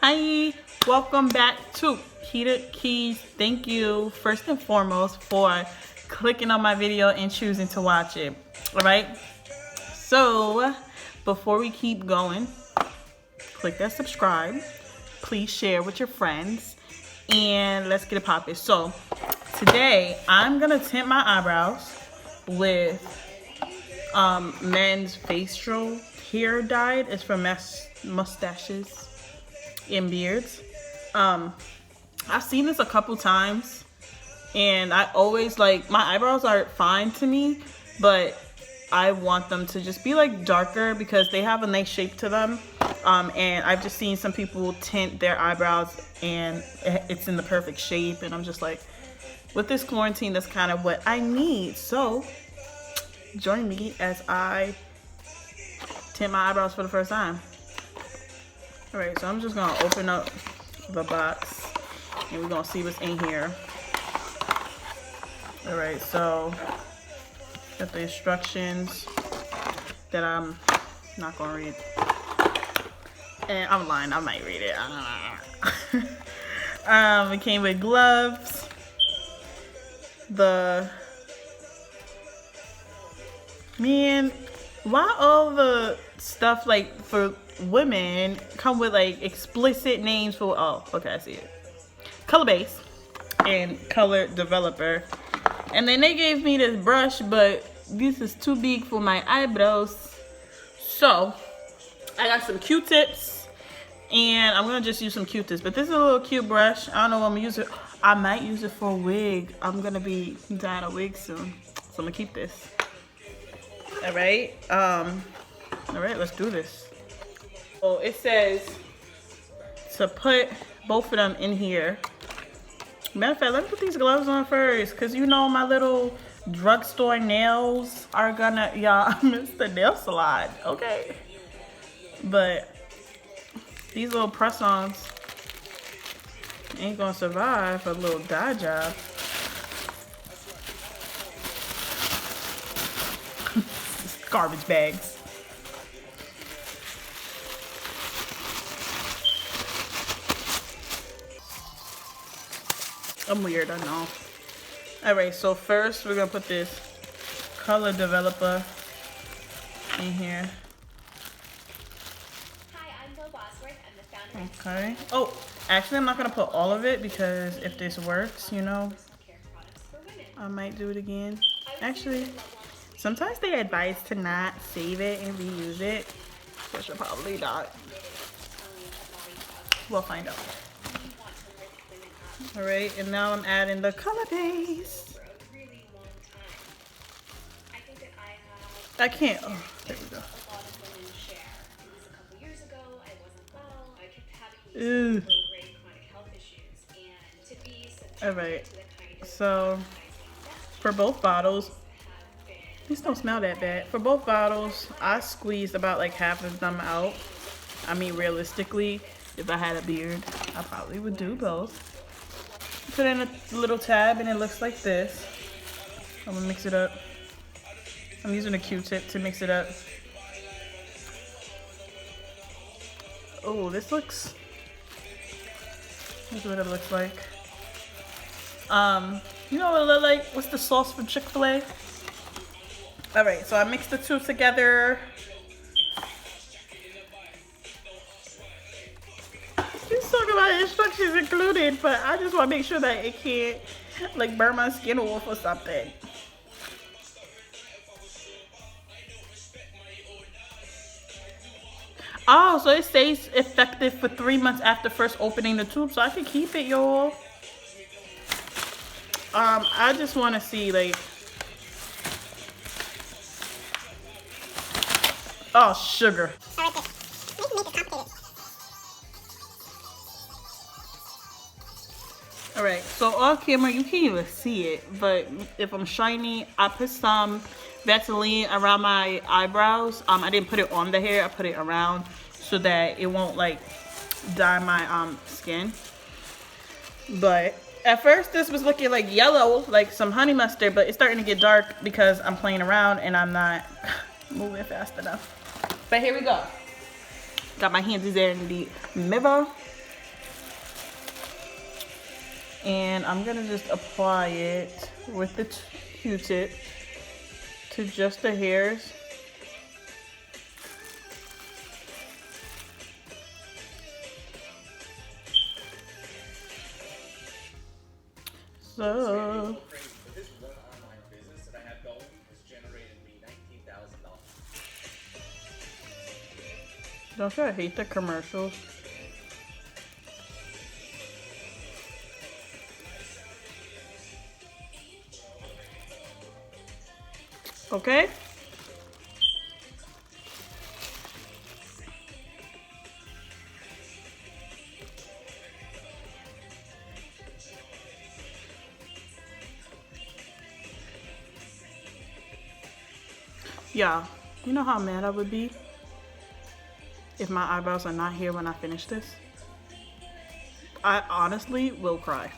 Hi, welcome back to Heated Keys. Thank you first and foremost for clicking on my video and choosing to watch it. All right, so before we keep going, click that subscribe, please share with your friends, and let's get it poppin'. So today I'm gonna tint my eyebrows with men's facial hair dye. It's for mustaches and beards. I've seen this a couple times and I always like, my eyebrows are fine to me, but I want them to just be like darker because they have a nice shape to them. And I've just seen some people tint their eyebrows and it's in the perfect shape, and I'm just like, with this quarantine, that's kind of what I need. So join me as I tint my eyebrows for the first time. All right, so I'm just gonna open up the box and we're gonna see what's in here. All right, so got the instructions that I'm not gonna read. And I'm lying, I might read it. I don't know. It came with gloves. Man, why all the stuff like for women come with like explicit names for, oh, okay, I see it. Color base and color developer. And then they gave me this brush, but this is too big for my eyebrows. So I got some Q-tips and I'm gonna just use some Q-tips, but this is a little cute brush. I don't know what I'm gonna use it. I might use it for a wig. I'm gonna be dyeing a wig soon, so I'm gonna keep this. All right, let's do this. So it says to put both of them in here. Matter of fact, let me put these gloves on first, because you know my little drugstore nails are gonna, y'all, miss the nail salon, okay? But these little press-ons ain't gonna survive a little dye job. Garbage bags. I'm weird, I know. All right, so first we're gonna put this color developer in here. Hi, I'm Bill Bosworth. I'm the founder. Okay. Oh, actually, I'm not gonna put all of it because if this works, you know, I might do it again. Actually, sometimes they advise to not save it and reuse it, which will probably not. We'll find out. All right, and now I'm adding the color base. I can't. Oh, there we go. Ooh. All right. So for both bottles, these don't smell that bad. For both bottles, I squeezed about like half of them out. I mean, realistically, if I had a beard, I probably would do both. Put in a little tab and it looks like this. I'm gonna mix it up. I'm using a Q-tip to mix it up. Oh, this is what it looks like. You know what it looks like? What's the sauce for Chick-fil-A? All right, so I mixed the two together. He's talking about instructions included, but I just want to make sure that it can't like burn my skin off or something. Oh, so it stays effective for 3 months after first opening the tube, so I can keep it, y'all. I just want to see like, oh, sugar. All right, so off camera you can't even see it, but if I'm shiny, I put some Vaseline around my eyebrows. I didn't put it on the hair, I put it around so that it won't like dye my skin. But at first this was looking like yellow, like some honey mustard, but it's starting to get dark because I'm playing around and I'm not moving fast enough. But here we go. Got my hands there in the mirror. And I'm gonna just apply it with the Q-tip to just the hairs. So this one online business that I have going has generated me $19,000. don't you hate the commercials? Okay. Yeah, you know how mad I would be if my eyebrows are not here when I finish this? I honestly will cry.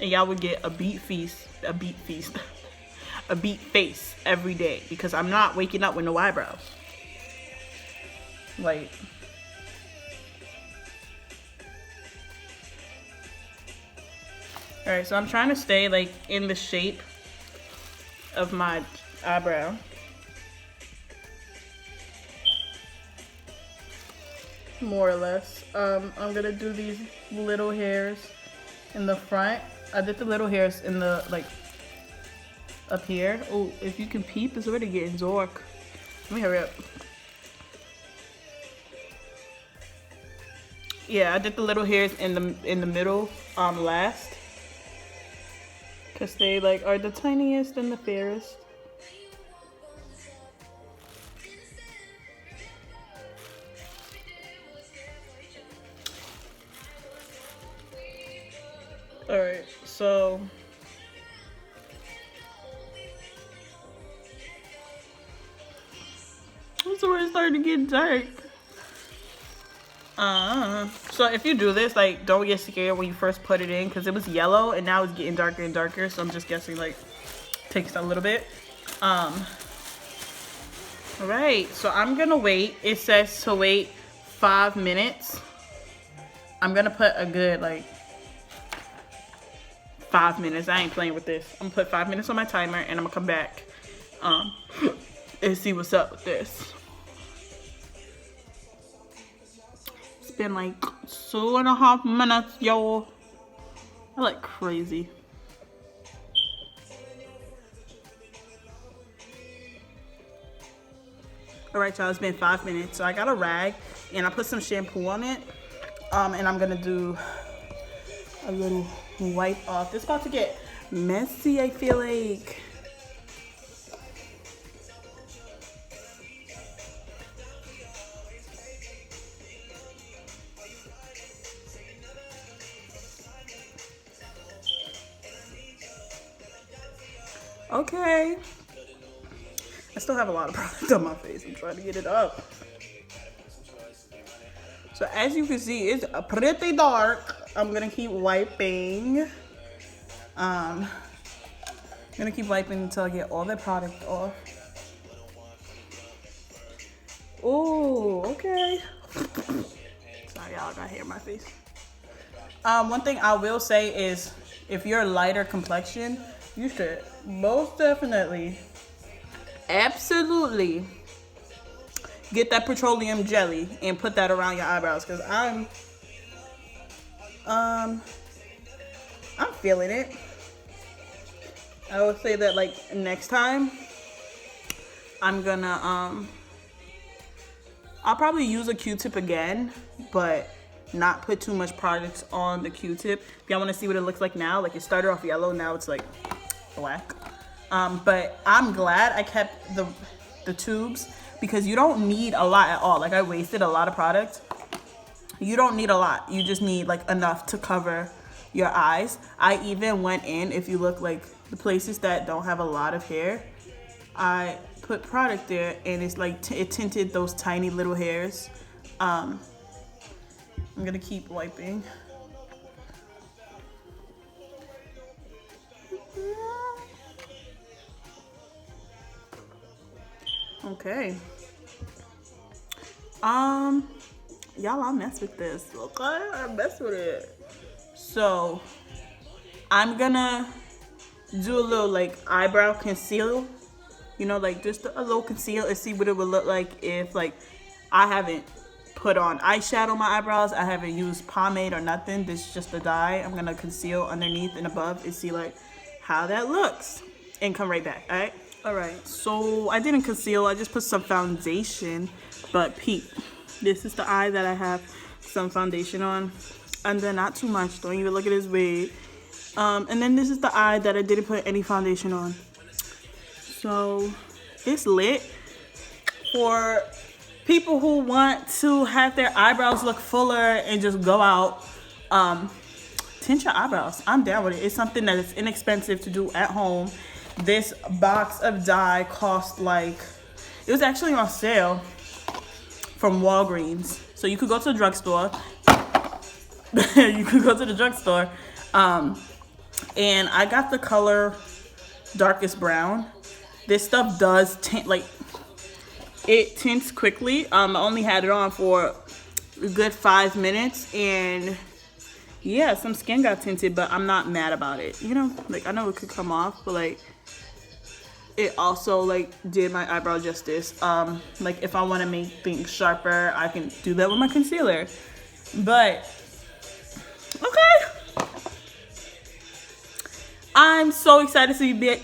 And y'all would get a beat face every day because I'm not waking up with no eyebrows. Like, all right, so I'm trying to stay like in the shape of my eyebrow. More or less. I'm gonna do these little hairs in the front. I did the little hairs in the, like, up here. Oh, if you can peep, it's already getting dark. Let me hurry up. Yeah, I did the little hairs in the middle last. Cause they like are the tiniest and the fairest. Alright, so this is where it's starting to get dark. So if you do this, like, don't get scared when you first put it in because it was yellow and now it's getting darker and darker. So I'm just guessing like takes a little bit. Alright, so I'm gonna wait. It says to wait 5 minutes. I'm gonna put a good like 5 minutes. I ain't playing with this. I'm gonna put 5 minutes on my timer and I'm gonna come back and see what's up with this. It's been like 2.5 minutes, y'all. I like crazy. Alright, y'all, it's been 5 minutes. So I got a rag and I put some shampoo on it. And I'm gonna do a little wipe off. This is about to get messy, I feel like. Okay. I still have a lot of product on my face. I'm trying to get it up. So as you can see, it's pretty dark. I'm gonna keep wiping. I'm gonna keep wiping until I get all the product off. Oh, okay. Sorry, y'all, I got hair in my face. One thing I will say is, if you're a lighter complexion, you should most definitely, absolutely, get that petroleum jelly and put that around your eyebrows, because I'm feeling it. I would say that like next time I'm gonna I'll probably use a Q-tip again, but not put too much product on the Q-tip. If y'all want to see what it looks like now, like it started off yellow, now it's like black. But I'm glad I kept the tubes, because you don't need a lot at all. Like, I wasted a lot of product. You don't need a lot. You just need like enough to cover your eyes. I even went in, if you look, like the places that don't have a lot of hair, I put product there, and it's like it tinted those tiny little hairs. I'm gonna keep wiping. Okay. Y'all, I mess with this. Okay, I mess with it. So I'm gonna do a little like eyebrow conceal, you know, like just a little conceal, and see what it would look like if like I haven't put on eyeshadow on my eyebrows. I haven't used pomade or nothing. This is just the dye. I'm gonna conceal underneath and above and see like how that looks and come right back. All right, so I didn't conceal, I just put some foundation, but peep, this is the eye that I have some foundation on, and then not too much, don't even look at this wig. And then this is the eye that I didn't put any foundation on. So it's lit for people who want to have their eyebrows look fuller and just go out. Tint your eyebrows. I'm down with it. It's something that is inexpensive to do at home. This box of dye cost like, it was actually on sale from Walgreens. So you could go to the drugstore. You could go to the drugstore. And I got the color darkest brown. This stuff does tint, like it tints quickly. I only had it on for a good 5 minutes, and yeah, some skin got tinted, but I'm not mad about it. You know, like I know it could come off, but like it also like did my eyebrow justice. Like if I want to make things sharper, I can do that with my concealer. But okay. I'm so excited to be back.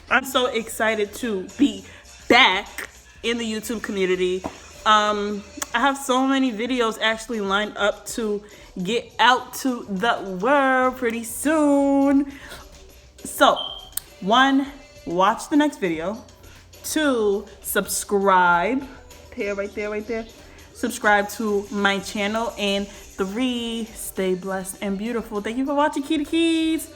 I'm so excited to be back in the YouTube community. I have so many videos actually lined up to get out to the world pretty soon. So, 1, watch the next video. 2, subscribe. Right there. Subscribe to my channel. And 3, stay blessed and beautiful. Thank you for watching, Kitty Keys.